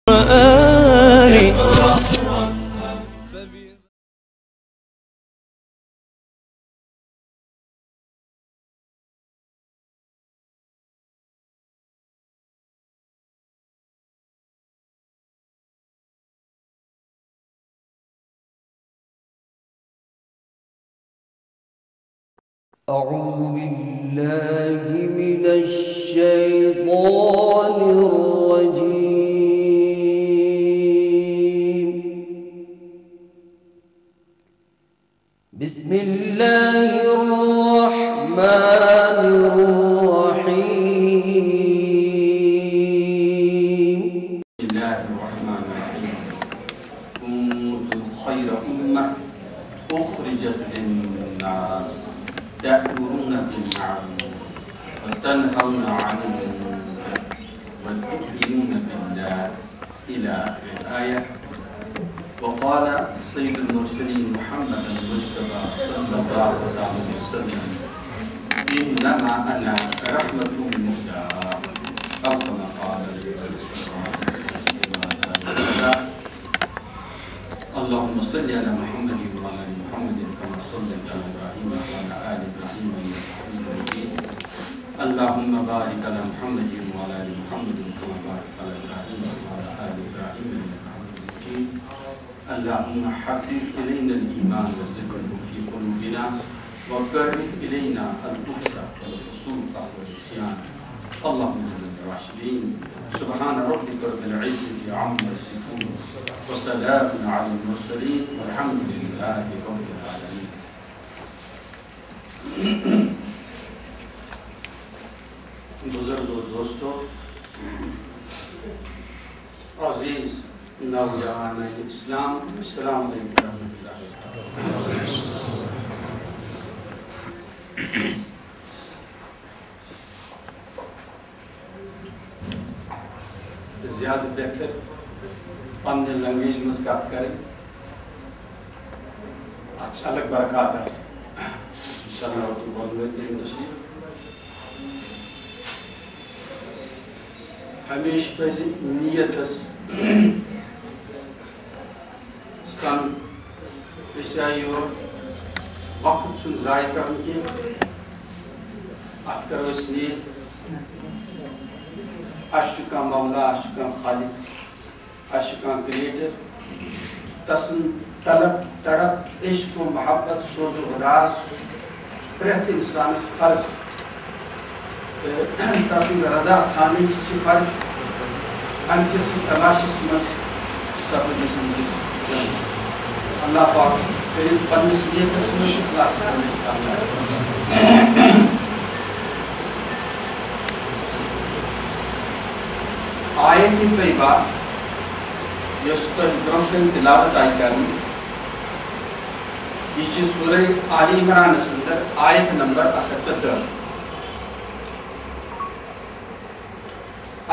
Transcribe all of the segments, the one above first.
أعوذ بالله من الشيطان الرجيم. بسم الله الرحمن الرحيم. بسم الله الرحمن الرحيم. كنتم خير أمة أخرجت للناس تأمرون بالمعروف وتنهون عن المنكر وتؤمنون بالله إلى آخر الآية. وقال سيد المرسلين محمد المصطفى صلى الله عليه وسلم: إنما أنا رحمة مهداة، أو كما قال النبي صلى الله عليه وسلم. اللهم صل على محمد وعلى آل محمد كما صليت على إبراهيم وعلى آل إبراهيم إنك حميد مجيد. اللهم بارك على محمد وعلى آل محمد كما باركت على إبراهيم وعلى آل إبراهيم إنك حميد مجيد. اللهم حبب إلينا الإيمان وزينه في قلوبنا وكره إلينا الكفر والفسوق والعصيان. اللهم اجعلنا من الراشدين. سبحان ربك رب العزة عما يصفون وسلام على المرسلين والحمد لله رب العالمين. बुजुर्ग और दोस्तों, अजीज नौजवान इस्लाम, अस्सलाम वालेकुम रहमतुल्लाहि व बरकातुहू। ज़्यादा बेहतर पन्ने लैंग्वेज में कत करें, अच्छा अलग बरकत है इंशाअल्लाह। तो बोलने तशरीफ हमेशा पज़ नियतस सन यो वक्त ज़ाय कर अत करो नियत अशुका मौला अशुका खालिक अशुका क्रिएटर तसन तलब तड़प इश्क व मोहब्बत सोज उदास प्रत इंसान फर्ज तसन रजा छानी फर्ज अनकिस तलाशस मज सब्जिस अल्लाह पाक पन्निस नियतस में इखलास आयत तय्यबा ब्रह्म तिलावत आई करनी यह सूरह आल इमरान अंदर आयत नंबर 78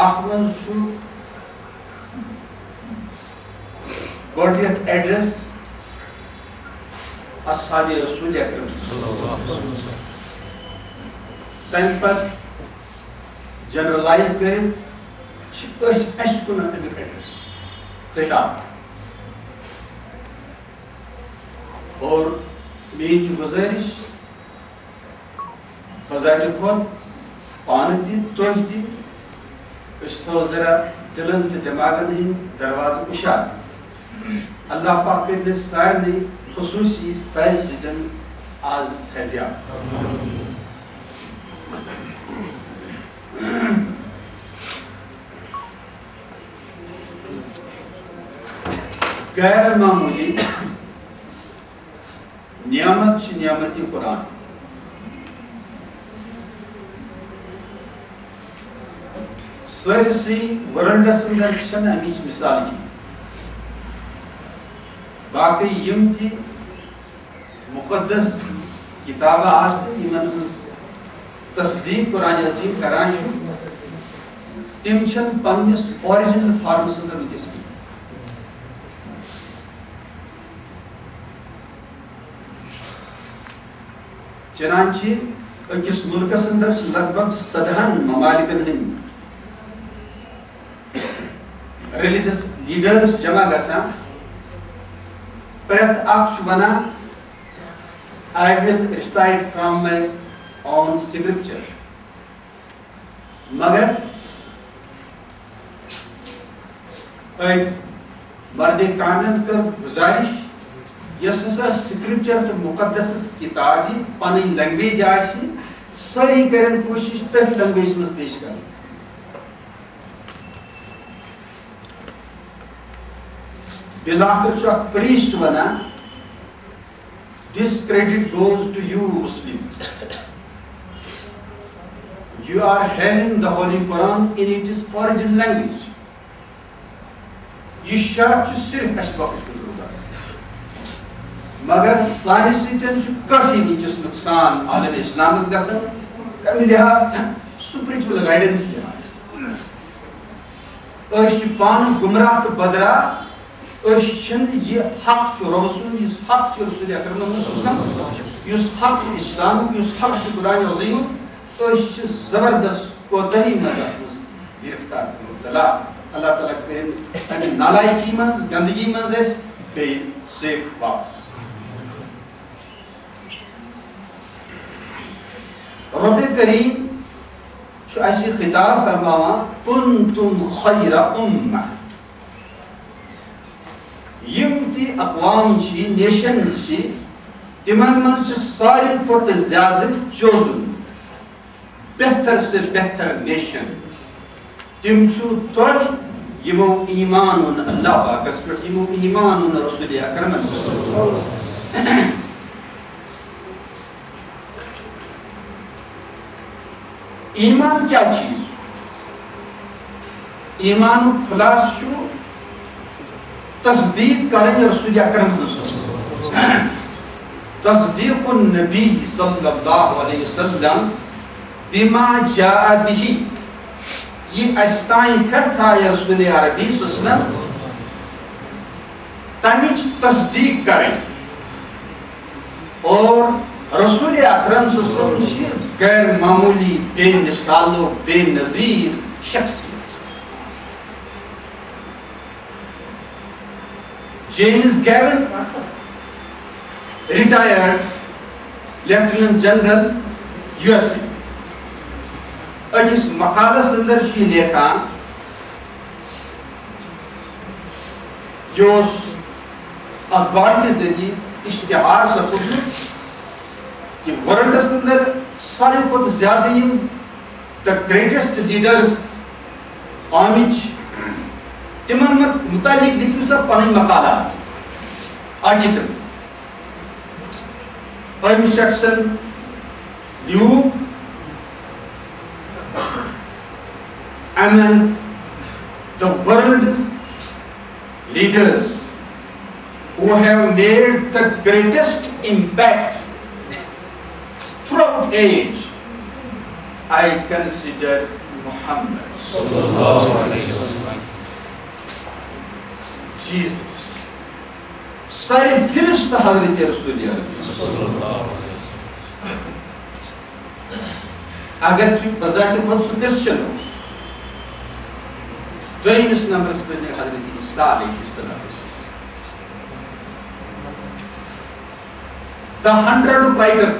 अत मज गोडनियत एड्रेस अस्हाबे रसूल अकरम तम पर जनरलाइज करें एड्रेस खिताब और मेरी गुजारिश बजाते खुद पान तुह तो जरा दिलन तो दिमागन हंद दरवाज उशार। अल्लाह पाक कर सारे खसूसी फैज सतन आज फैजियाब। गैर मामूली नियामत नियामती कुरान सरसी वर्ल्डस अंदर अमिच मिसाल की बाकी यम ती मुकद्दस किताब आमन तस्दीक कुरान अजीम करान तम पन्निस ओरिजिनल फॉर्मस अंदर वनकस चनानचे अकिस मुल्कस अंदर लगभग 17 ममालिकन हंद religious leaders jama gasa pret akshwana I will recite from my own scripture magar मर्द कानन का गुजारिश यस स्क्रिप्चर तो मुकद्दस किताब पन लैंग्वेज आसी सारी करन कोशिश तथ लैंग्वेज में पेश कर बिलाकर जो प्रीस्ट बना this credit goes to you Muslims. You are having the Holy Quran in its original language. ये शर्फ सिर्फ अशबक मगर सारे काफी नीचस नुकसान आलम इस्लाम कमी लिहाज स्पिरिचुअल गाइडेंस लिहाज पान गुमराह तो बदरा ये हक रसूल इस हक रसूल अकरम हक इस्लाम हक कुरान अज़ीम जबरदस्त कोताही गिरफ्तार मुब्तला अल्लाह ताला करे नालायकी मज गंदगी मज बे सेफ वापस रब करीम जो ऐसी खिताब फरमावा कुंतुम खैर उम्मा यमती अक़वाम छी नेशंस छी तिमन मज सारी खुद ज्यादा चोजुन बेहतर से बेहतर नेशन तिम छु तो यमो ईमान उन अल्लाह पाकस पे यमो ईमान उन रसूल अकरम ईमान क्या चीज ईमान खुलास छु तस्दीक करें रसूल अकरम तस्दीक़ुन नबी सल्लल्लाहु अलैहि वसल्लम बिमा जाअ बिही ये अस्ताई था रसूल अरबी सल्लम तमिच तस्दीक करें और रसूल अकरम सल्लम गैर मामूली बेमिसालो बेनज़ीर शख्सियत James Gavin retired lieutenant general USA अजिस मकालस अंदर शी लेखा जो अखबार के जरिए इश्तिहार सपुद कि वर्ल्ड अंदर सारे को ज्यादा द ग्रेटेस्ट लीडर्स आमिच तिमन मुतालिक लिखियो सब पन मकालात आर्टिकल्स अम शख्सन view among the world's leaders who have made the greatest impact throughout age, I consider Muhammad Jesus सारे फिरिश्त हज़रत रसूल अगर बज़ात खुद सु क्रिश्चियन हो दोइमिस नंबर पे हज़रत ईसा अलैहिस्सलाम द 100 राइटर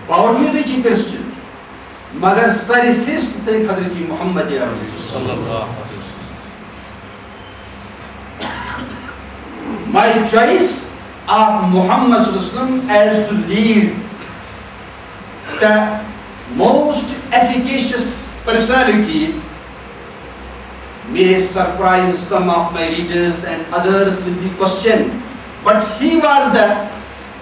बावजूद कि क्रिश्चियन मगर सारी फिस्ट थे हज़रत मोहम्मद सल्लल्लाहु अलैहि वसल्लम my choice of Muhammad sallallahu alaihi wasallam as to lead the most efficacious personalities may surprise some of my readers and others will be questioned, but he was the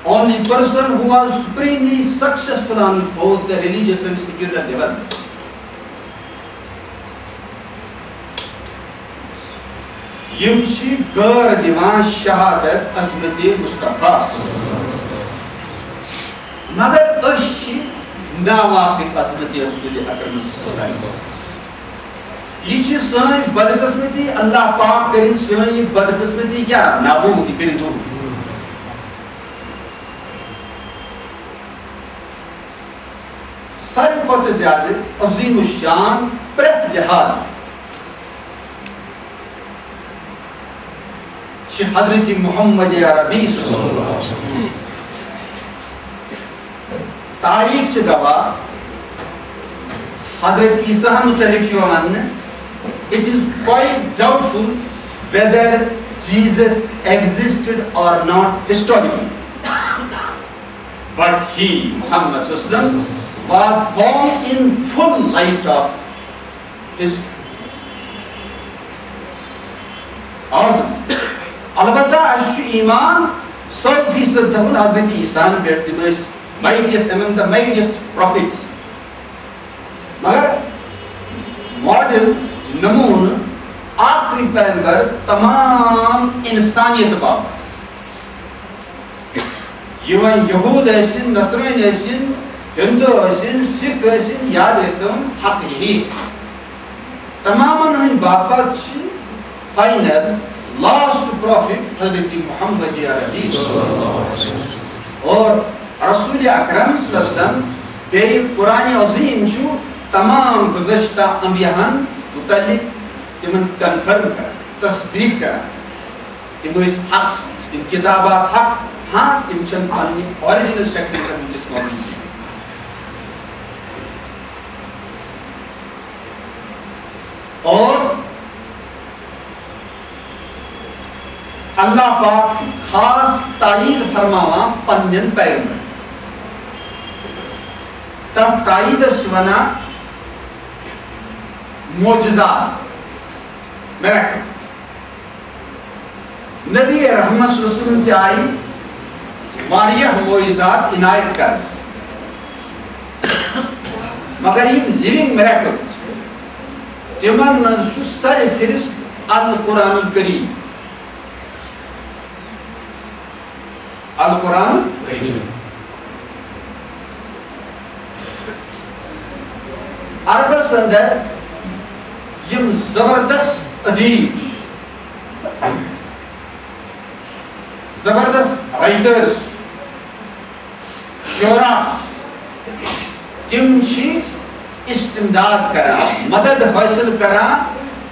only person who was supremely successful on both the religious and secular levels. यमशी गर दिवान शहादत अज़मत मुस्तफा मगर अशी नावाकिफ अज़मत रसूल अकरम सल्लल्लाहु अलैहि वसल्लम ये सन बदकिस्मती अल्लाह पाक करें सन बदकिस्मती क्या नाबूद कर दो सारी बहुत ज्यादा अजीम शान प्रत लिहाज Hazreti Muhammad Arabi Tariq gawah Hazreti Isa mutalik it is quite doubtful whether Jesus existed or not historically. But he, Muhammad Sallallahu was born in full light of history. Awesome. Albatta ashu iman 100% dahul Hazreti Isa the most mightiest among the mightiest prophets. Magar model namoon आखिरी पैगंबर तमाम इंसानियत बाप युवन यहूद ऐसिन नसरानी ऐसिन हिंदू ऐसिन सिख ऐसिन याद ऐसिन हक यही तमामन हन बापत फाइनल लास्ट प्रॉफिट हज़रत मोहम्मद अरबी और रसूल अकरम सल्लल्लाहु अलैहि वसल्लम बेरी कुरान अज़ीम जो तमाम गुज़श्ता अंबियाहन मुतल्लिक़ तिमन कन्फर्म करा तस्दीक करा तिम इस हक तिम किताबास हक हाँ तिम चन पानी ओरिजिनल शक्ल का जिस मौजूद है और अल्लाह पाक चु खास तायीद फरमावा पन्यन पैगंबर तब तायीद सुवना मोजज़ात miracles. Nabi Rahmat Sallallahu Alaihi Wasallam वारिया मोइज़ात इनायत कर मगर ये लिविंग miracles तिमन मंजू सर फिरिस्त अल कुरानुल करीम अरब संदर यम जबरदस्त अदीब जबरदस्त राइटर्स शोरा तिम छी इस्तिमदाद करा मदद हासिल करा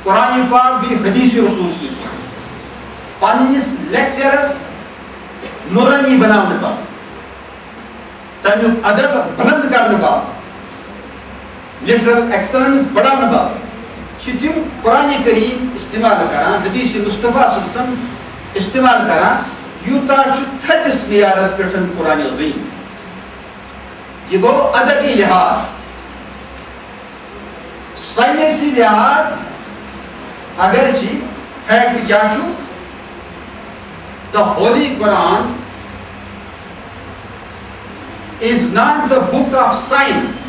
कुरान पाक भी हदीस रसूल पन्निस लेक्चरस नूरानी बनाने बा तमिक अदब बुलंद करने बा लिटरल एक्सलेंस बढ़ाने बा चितिम कुरान करीम इस्तेमाल करा हदीस मुस्तफा सल्लल्लाहु इस्तेमाल करा यूता छुत्थस मियारस पेठन कुरान अज़ीम ये गो अदबी लिहाज साइंसी लिहाज अगर जी फैक्ट क्या छु the Holi Quran is not the book of science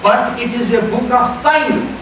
but it is a book of science